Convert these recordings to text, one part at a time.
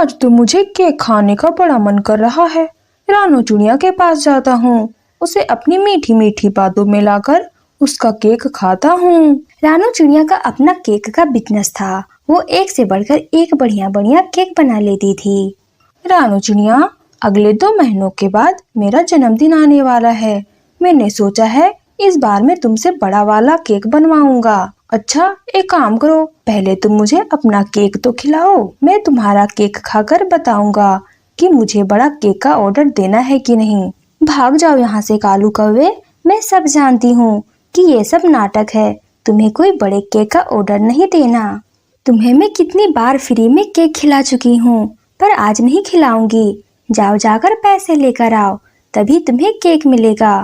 आज तो मुझे केक खाने का बड़ा मन कर रहा है। रानू चुड़िया के पास जाता हूँ, उसे अपनी मीठी मीठी बातों में लाकर उसका केक खाता हूँ। रानू चिड़िया का अपना केक का बिजनेस था। वो एक से बढ़कर एक बढ़िया बढ़िया केक बना लेती थी। रानू चिड़िया, अगले 2 महीनों के बाद मेरा जन्मदिन आने वाला है। मैंने सोचा है इस बार मैं तुमसे बड़ा वाला केक बनवाऊंगा। अच्छा, एक काम करो, पहले तुम मुझे अपना केक तो खिलाओ, मैं तुम्हारा केक खाकर बताऊंगा कि मुझे बड़ा केक का ऑर्डर देना है कि नहीं। भाग जाओ यहाँ से कालू कौवे, मैं सब जानती हूँ कि ये सब नाटक है। तुम्हें कोई बड़े केक का ऑर्डर नहीं देना। तुम्हें मैं कितनी बार फ्री में केक खिला चुकी हूँ, पर आज नहीं खिलाऊंगी। जाओ जाकर पैसे लेकर आओ, तभी तुम्हें केक मिलेगा।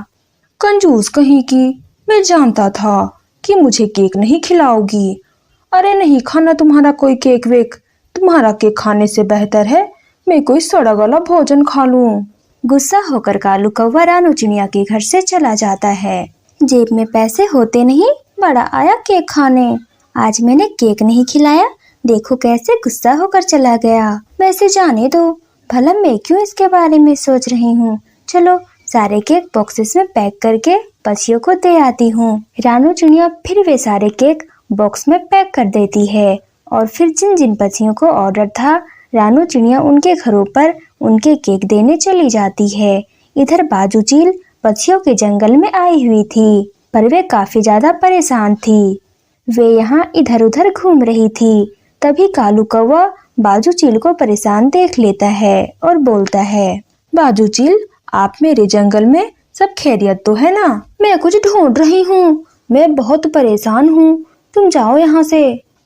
कंजूस कहीं की, मैं जानता था कि मुझे केक नहीं खिलाओगी। अरे नहीं खाना तुम्हारा कोई केक वेक, तुम्हारा केक खाने से बेहतर है मैं कोई सड़ा गला भोजन खा लूं। गुस्सा होकर कालू कौवा रानू चिड़िया के घर से चला जाता है। जेब में पैसे होते नहीं, बड़ा आया केक खाने। आज मैंने केक नहीं खिलाया, देखो कैसे गुस्सा होकर चला गया। वैसे जाने दो, भला मैं क्यों इसके बारे में सोच रही हूँ। चलो सारे केक बॉक्सेस में पैक करके पक्षियों को दे आती हूँ। रानू चिड़िया फिर वे सारे केक बॉक्स में पैक कर देती है और फिर जिन जिन पक्षियों को ऑर्डर था, रानू चिड़िया उनके घरों पर उनके केक देने चली जाती है। इधर बाजू चील पक्षियों के जंगल में आई हुई थी, पर वे काफी ज्यादा परेशान थी। वे यहाँ इधर उधर घूम रही थी। तभी कालू कौवा बाजू चील को परेशान देख लेता है और बोलता है, बाजू चील, आप मेरे जंगल में सब खैरियत तो है ना? मैं कुछ ढूंढ रही हूँ, मैं बहुत परेशान हूँ, तुम जाओ यहाँ से।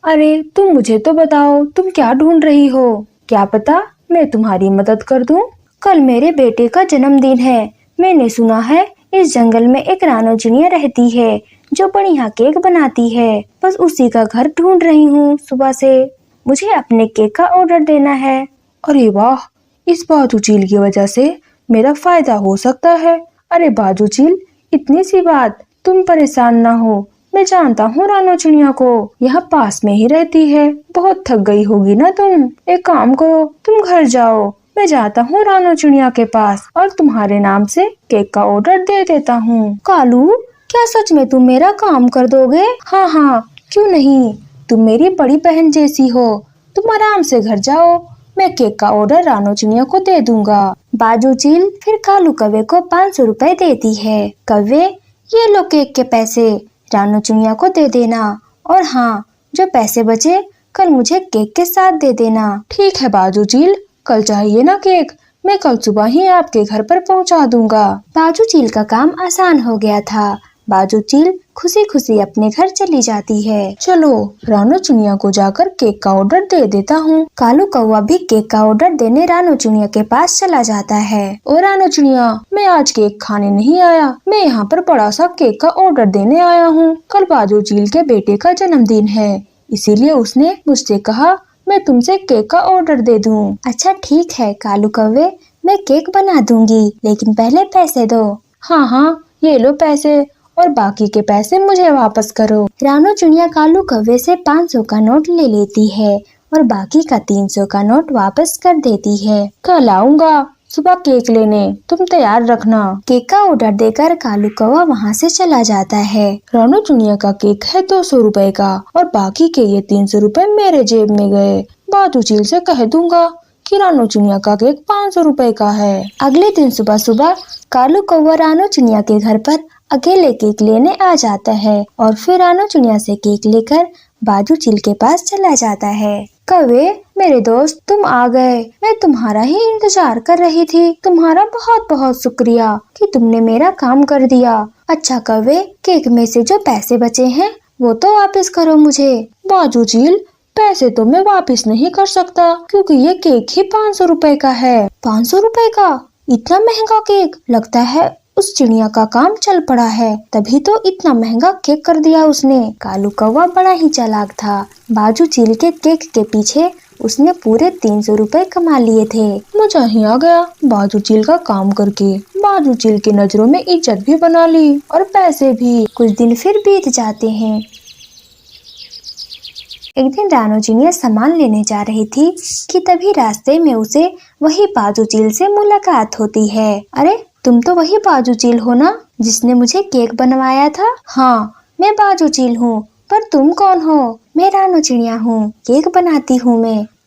अरे तुम मुझे तो बताओ, तुम क्या ढूंढ रही हो? क्या पता मैं तुम्हारी मदद कर दूं। कल मेरे बेटे का जन्मदिन है। मैंने सुना है इस जंगल में एक रानू चिड़िया रहती है जो बढ़िया केक बनाती है। बस उसी का घर ढूंढ रही हूँ सुबह से। मुझे अपने केक का ऑर्डर देना है। अरे वाह, इस बाजू चील की वजह से मेरा फायदा हो सकता है। अरे बाजू चील, इतनी सी बात, तुम परेशान ना हो। मैं जानता हूँ रानू चिड़िया को, यहाँ पास में ही रहती है। बहुत थक गई होगी ना तुम। एक काम करो, तुम घर जाओ, मैं जाता हूँ रानू चिड़िया के पास और तुम्हारे नाम से केक का ऑर्डर दे देता हूँ। कालू, क्या सच में तुम मेरा काम कर दोगे? हाँ हाँ, क्यों नहीं, तुम मेरी बड़ी बहन जैसी हो। तुम आराम से घर जाओ, मैं केक का ऑर्डर रानू चिड़िया को दे दूंगा। बाजू चील फिर कालू कौवे को 500 रुपए देती है। कौवे, ये लो केक के पैसे, रानू चिड़िया को दे देना, और हाँ, जो पैसे बचे कल मुझे केक के साथ दे देना। ठीक है बाजू चील, कल चाहिए ना केक, मैं कल सुबह ही आपके घर पर पहुंचा दूंगा। बाजू चील का काम आसान हो गया था। बाजू चील खुशी खुशी अपने घर चली जाती है। चलो रानू चिड़िया को जाकर केक का ऑर्डर दे देता हूँ। कालू कौवा भी केक का ऑर्डर देने रानू चिड़िया के पास चला जाता है। ओ रानू चिड़िया, मैं आज केक खाने नहीं आया, मैं यहाँ पर बड़ा सा केक का ऑर्डर देने आया हूँ। कल बाजू चील के बेटे का जन्मदिन है, इसीलिए उसने मुझसे कहा मैं तुमसे केक का ऑर्डर दे दूँ। अच्छा ठीक है कालू कौवे, मैं केक बना दूंगी, लेकिन पहले पैसे दो। हाँ हाँ, ये लो पैसे, और बाकी के पैसे मुझे वापस करो। रानू चिड़िया कालू कौवे से 500 का नोट ले लेती है और बाकी का 300 का नोट वापस कर देती है। कल आऊंगा सुबह केक लेने, तुम तैयार रखना। केक का ऑर्डर देकर कालू कौवा वहाँ से चला जाता है। रानू चिड़िया का केक है 200 रुपए का और बाकी के ये 300 रुपए मेरे जेब में गए। बाजू चील से कह दूंगा कि रानू चिड़िया का केक 500 रुपए का है। अगले दिन सुबह सुबह कालू कौवा रानू चिड़िया के घर पर अकेले केक लेने आ जाता है और फिर रानू चिड़िया से केक लेकर बाजू चील के पास चला जाता है। कौवे, मेरे दोस्त, तुम आ गए, मैं तुम्हारा ही इंतजार कर रही थी। तुम्हारा बहुत बहुत शुक्रिया कि तुमने मेरा काम कर दिया। अच्छा कौवे, केक में से जो पैसे बचे हैं वो तो वापस करो मुझे। बाजू चील, पैसे तो मैं वापस नहीं कर सकता क्योंकि ये केक ही 500 रुपए का है। 500 रुपए का? इतना महंगा केक? लगता है उस चिड़िया का काम चल पड़ा है, तभी तो इतना महंगा केक कर दिया उसने। कालू कौवा बड़ा ही चालाक था। बाजू चील के केक के पीछे उसने पूरे 300 रुपए कमा लिए थे। मजा ही आ गया बाजू चील का काम करके। बाजू चील की नजरों में इज्जत भी बना ली और पैसे भी। कुछ दिन फिर बीत जाते हैं। एक दिन रानो चिड़िया सामान लेने जा रही थी कि तभी रास्ते में उसे वही बाजू चील से मुलाकात होती है। अरे तुम तो वही बाजू चील हो ना जिसने मुझे केक बनवाया था? हाँ मैं बाजू चील हूँ, पर तुम कौन हो? मैं रानो चिड़िया हूँ, केक बनाती हूँ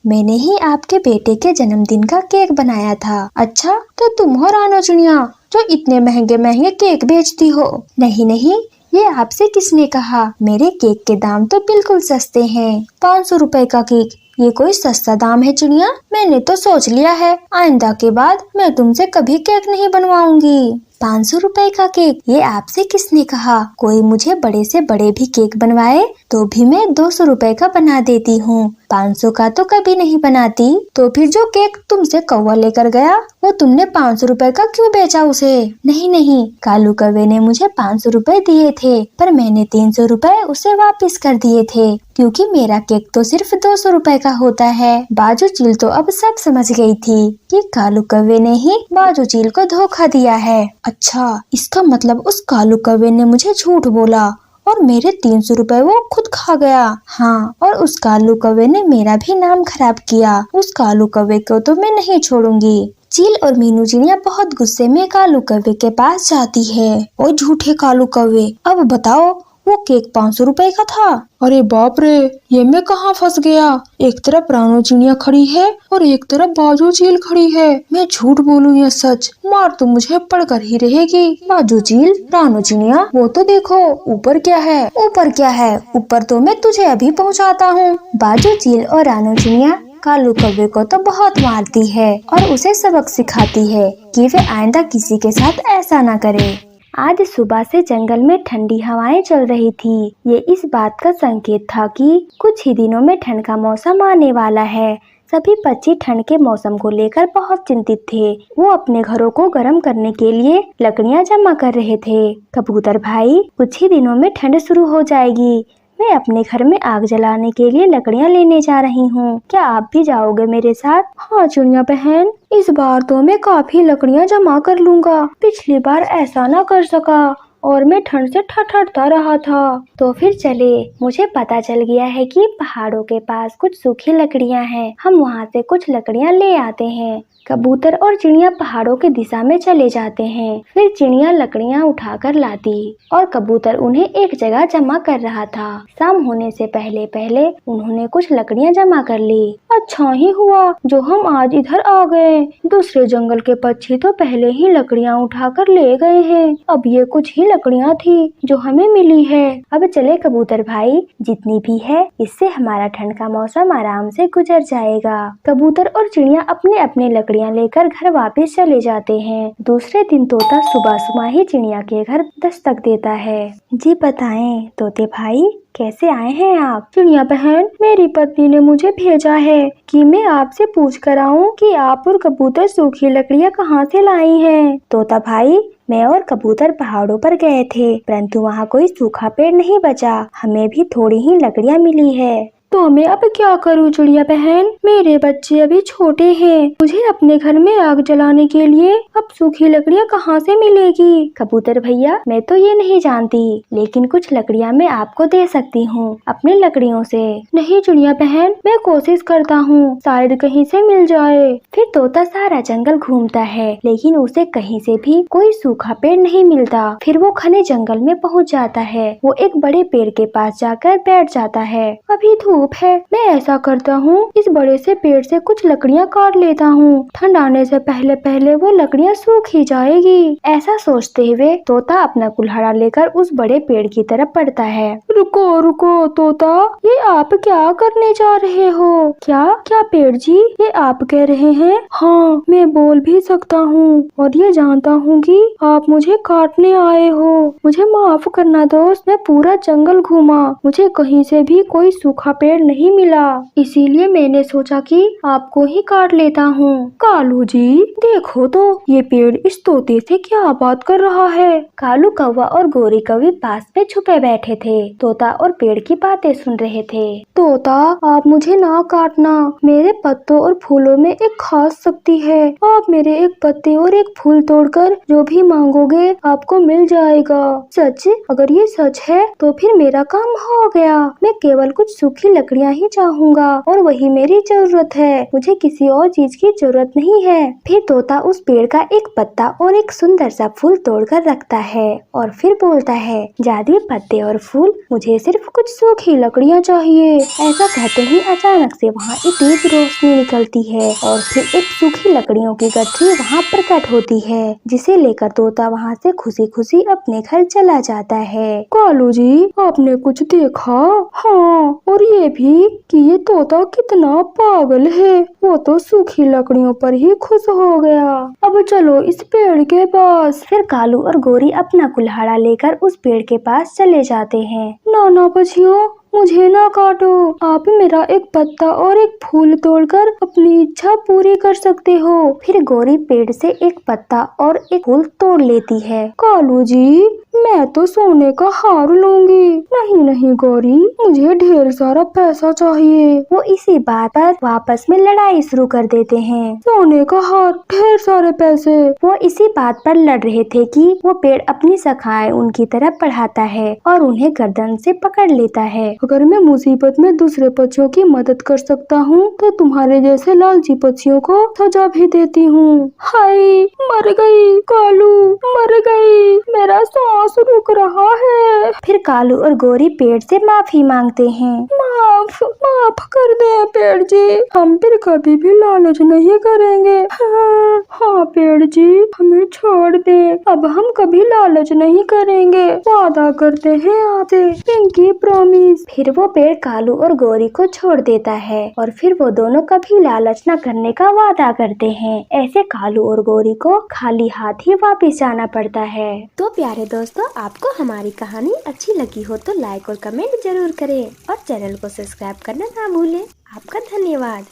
मैंने ही आपके बेटे के जन्मदिन का केक बनाया था। अच्छा तो तुम हो रानो चिड़िया जो इतने महंगे महंगे केक बेचती हो? नहीं नहीं, ये आपसे किसने कहा? मेरे केक के दाम तो बिल्कुल सस्ते हैं। 500 रुपए का केक, ये कोई सस्ता दाम है चिड़िया? मैंने तो सोच लिया है आइंदा के बाद मैं तुमसे कभी केक नहीं बनवाऊंगी। 500 रुपए का केक, ये आपसे किसने कहा? कोई मुझे बड़े से बड़े भी केक बनवाए तो भी मैं 200 रुपए का बना देती हूँ, 500 का तो कभी नहीं बनाती। तो फिर जो केक तुमसे कौवा लेकर गया वो तुमने 500 रुपए का क्यों बेचा उसे? नहीं नहीं, कालू कौवे ने मुझे 500 रुपए दिए थे, पर मैंने 300 रुपए उसे वापस कर दिए थे क्योंकि मेरा केक तो सिर्फ 200 रुपए का होता है। बाजू चील तो अब सब समझ गई थी कि कालू कौवे ने ही बाजू चील को धोखा दिया है। अच्छा, इसका मतलब उस कालू कौवे ने मुझे झूठ बोला और मेरे 300 रुपए वो खुद खा गया। हाँ, और उस कालू कौवे ने मेरा भी नाम खराब किया। उस कालू कौवे को तो मैं नहीं छोड़ूंगी। चील और मीनू चिड़िया बहुत गुस्से में कालू कौवे के पास जाती है। ओ झूठे कालू कौवे, अब बताओ वो केक 500 रुपए का था। अरे बाप रे, ये मैं कहाँ फंस गया? एक तरफ रानो चिड़िया खड़ी है और एक तरफ बाजू चील खड़ी है। मैं झूठ बोलूं या सच, मार तो मुझे पड़कर ही रहेगी। बाजू चील, रानो चिड़िया, वो तो देखो ऊपर क्या है। ऊपर क्या है? ऊपर तो मैं तुझे अभी पहुँचाता हूँ। बाजू चील और रानो चिड़िया कालू कौवे को तो बहुत मारती है और उसे सबक सिखाती है कि वे आइंदा किसी के साथ ऐसा न करे। आज सुबह से जंगल में ठंडी हवाएं चल रही थी। ये इस बात का संकेत था कि कुछ ही दिनों में ठंड का मौसम आने वाला है। सभी पक्षी ठंड के मौसम को लेकर बहुत चिंतित थे। वो अपने घरों को गर्म करने के लिए लकड़ियां जमा कर रहे थे। कबूतर भाई, कुछ ही दिनों में ठंड शुरू हो जाएगी। मैं अपने घर में आग जलाने के लिए लकड़ियां लेने जा रही हूँ। क्या आप भी जाओगे मेरे साथ? हाँ चिड़िया बहन, इस बार तो मैं काफी लकड़ियां जमा कर लूंगा। पिछली बार ऐसा ना कर सका और मैं ठंड से ठठरता रहा था। तो फिर चले, मुझे पता चल गया है कि पहाड़ों के पास कुछ सूखी लकड़ियां हैं। हम वहाँ से कुछ लकड़ियां ले आते हैं। कबूतर और चिड़िया पहाड़ों की दिशा में चले जाते हैं। फिर चिड़िया लकड़ियां उठाकर लाती और कबूतर उन्हें एक जगह जमा कर रहा था। शाम होने से पहले पहले उन्होंने कुछ लकड़ियां जमा कर ली। अच्छा ही हुआ जो हम आज इधर आ गए। दूसरे जंगल के पक्षी तो पहले ही लकड़ियां उठाकर ले गए हैं। अब ये कुछ ही लकड़ियां थी जो हमें मिली है। अब चले कबूतर भाई, जितनी भी है इससे हमारा ठंड का मौसम आराम से गुजर जाएगा। कबूतर और चिड़िया अपने अपने लकड़ियां लेकर घर वापस चले जाते हैं। दूसरे दिन तोता सुबह सुबह ही चिड़िया के घर दस्तक देता है। जी बताएं तोते भाई, कैसे आए हैं आप? चिड़िया बहन, मेरी पत्नी ने मुझे भेजा है कि मैं आपसे पूछ कर आऊं कि आप और कबूतर सूखी लकड़ियां कहाँ से लाई हैं। तोता भाई, मैं और कबूतर पहाड़ों पर गए थे, परंतु वहाँ कोई सूखा पेड़ नहीं बचा। हमें भी थोड़ी ही लकड़ियाँ मिली है। तो मैं अब क्या करूं चिड़िया बहन? मेरे बच्चे अभी छोटे हैं। मुझे अपने घर में आग जलाने के लिए अब सूखी लकड़ियां कहाँ से मिलेगी? कबूतर भैया, मैं तो ये नहीं जानती, लेकिन कुछ लकड़ियां मैं आपको दे सकती हूँ अपनी लकड़ियों से। नहीं चिड़िया बहन, मैं कोशिश करता हूँ, शायद कहीं से मिल जाए। फिर तोता सारा जंगल घूमता है, लेकिन उसे कहीं से भी कोई सूखा पेड़ नहीं मिलता। फिर वो घने जंगल में पहुँच जाता है। वो एक बड़े पेड़ के पास जाकर बैठ जाता है। अभी धूप है, मैं ऐसा करता हूँ, इस बड़े से पेड़ से कुछ लकड़ियाँ काट लेता हूँ। ठंड आने से पहले पहले वो लकड़ियाँ सूख ही जाएगी। ऐसा सोचते हुए तोता अपना कुल्हाड़ा लेकर उस बड़े पेड़ की तरफ बढ़ता है। रुको रुको तोता, ये आप क्या करने जा रहे हो? क्या क्या पेड़ जी, ये आप कह रहे हैं? हाँ, मैं बोल भी सकता हूँ और ये जानता हूँ कि आप मुझे काटने आए हो। मुझे माफ करना दोस्त, मैं पूरा जंगल घूमा, मुझे कहीं से भी कोई सूखा पेड़ नहीं मिला, इसीलिए मैंने सोचा कि आपको ही काट लेता हूँ। कालू जी देखो तो, ये पेड़ इस तोते से क्या बात कर रहा है। कालू कौवा और गोरी कौवी पास में छुपे बैठे थे। तोता और पेड़ की बातें सुन रहे थे। तोता, आप मुझे ना काटना, मेरे पत्तों और फूलों में एक खास शक्ति है। आप मेरे एक पत्ते और एक फूल तोड़कर जो भी मांगोगे आपको मिल जाएगा। सच? अगर ये सच है तो फिर मेरा काम हो गया। मैं केवल कुछ सूखी लकड़ियाँ ही चाहूँगा और वही मेरी जरूरत है, मुझे किसी और चीज की जरूरत नहीं है। फिर तोता उस पेड़ का एक पत्ता और एक सुंदर सा फूल तोड़कर रखता है और फिर बोलता है, जादुई पत्ते और फूल, मुझे सिर्फ कुछ सूखी लकड़ियाँ चाहिए। ऐसा कहते ही अचानक से वहाँ एक तेज रोशनी निकलती है और फिर एक सूखी लकड़ियों की गठरी वहाँ प्रकट होती है, जिसे लेकर तोता वहाँ से खुशी खुशी अपने घर चला जाता है। कालू जी, आपने कुछ देखा? हाँ, और ये भी कि ये तोता कितना पागल है, वो तो सूखी लकड़ियों पर ही खुश हो गया। अब चलो इस पेड़ के पास। फिर कालू और गोरी अपना कुल्हाड़ा लेकर उस पेड़ के पास चले जाते हैं। नाना बच्चियों, मुझे ना काटो, आप मेरा एक पत्ता और एक फूल तोड़कर अपनी इच्छा पूरी कर सकते हो। फिर गोरी पेड़ से एक पत्ता और एक फूल तोड़ लेती है। कालू जी, मैं तो सोने का हार लूंगी। नहीं नहीं गौरी, मुझे ढेर सारा पैसा चाहिए। वो इसी बात पर वापस में लड़ाई शुरू कर देते हैं। सोने का हार, ढेर सारे पैसे। वो इसी बात पर लड़ रहे थे कि वो पेड़ अपनी शाखाएं उनकी तरफ बढ़ाता है और उन्हें गर्दन से पकड़ लेता है। अगर मैं मुसीबत में दूसरे पक्षियों की मदद कर सकता हूँ तो तुम्हारे जैसे लालची पक्षियों को सजा भी देती हूँ। हाय, मर गई कालू, मर गई, मेरा सांस रुक रहा है। फिर कालू और गोरी पेड़ से माफी मांगते हैं। माफ माफ कर दे पेड़ जी, हम फिर कभी भी लालच नहीं करेंगे। हाँ पेड़ जी, हमें छोड़ दे, अब हम कभी लालच नहीं करेंगे, वादा करते हैं आपसे, पिंकी प्रॉमिस। फिर वो पेड़ कालू और गोरी को छोड़ देता है और फिर वो दोनों कभी लालच न करने का वादा करते हैं। ऐसे कालू और गोरी को खाली हाथ ही वापस जाना पड़ता है। तो प्यारे दोस्तों, आपको हमारी कहानी अच्छी लगी हो तो लाइक और कमेंट जरूर करें और चैनल को सब्सक्राइब करना ना भूलें। आपका धन्यवाद।